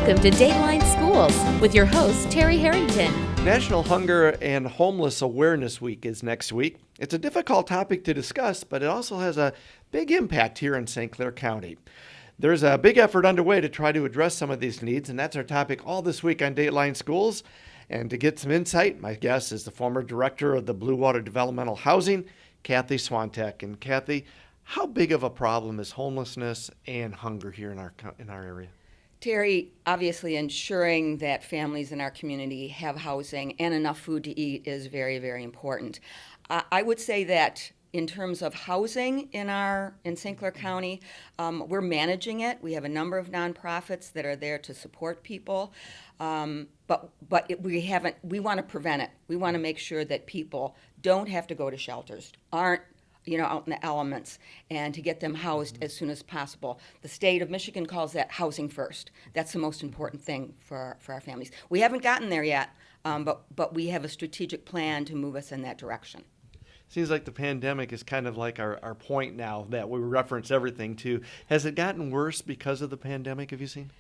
Welcome to Dateline Schools with your host, Terry Harrington. National Hunger and Homeless Awareness Week is next week. It's a difficult topic to discuss, but it also has a big impact here in St. Clair County. There's a big effort underway to try to address some of these needs, and that's our topic all this week on Dateline Schools. And to get some insight, my guest is the former director of the Blue Water Developmental Housing, Kathy Swantec. And Kathy, how big of a problem is homelessness and hunger here in our area? Terry, obviously ensuring that families in our community have housing and enough food to eat is very, very important. I would say that in terms of housing in St. Clair County, we're managing it. We have a number of nonprofits that are there to support people, but we want to prevent it. We want to make sure that people don't have to go to shelters, aren't out in the elements, and to get them housed as soon as possible. The state of Michigan calls that housing first. That's the most important thing for our families. We haven't gotten there yet, but we have a strategic plan to move us in that direction. Seems like the pandemic is kind of like our point now that we reference everything to. Has it gotten worse because of the pandemic, have you seen?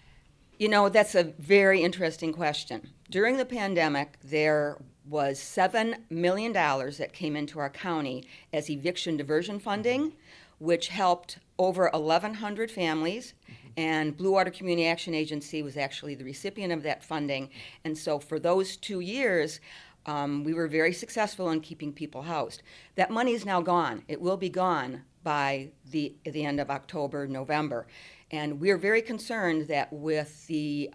That's a very interesting question. During the pandemic, there was $7 million that came into our county as eviction diversion funding, which helped over 1,100 families, and Blue Water Community Action Agency was actually the recipient of that funding. And so for those 2 years, we were very successful in keeping people housed. That money is now gone. It will be gone by the end of October, November. And we're very concerned that with the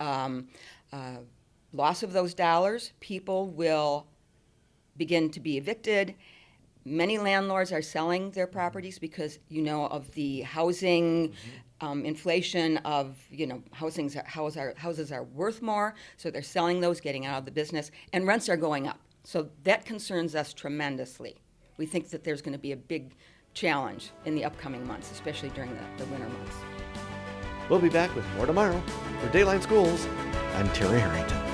loss of those dollars, people will begin to be evicted. Many landlords are selling their properties because, of the housing inflation of, houses are worth more, so they're selling those, getting out of the business, and rents are going up. So that concerns us tremendously. We think that there's going to be a big challenge in the upcoming months, especially during the winter months. We'll be back with more tomorrow. For Dateline Schools, I'm Terry Harrington.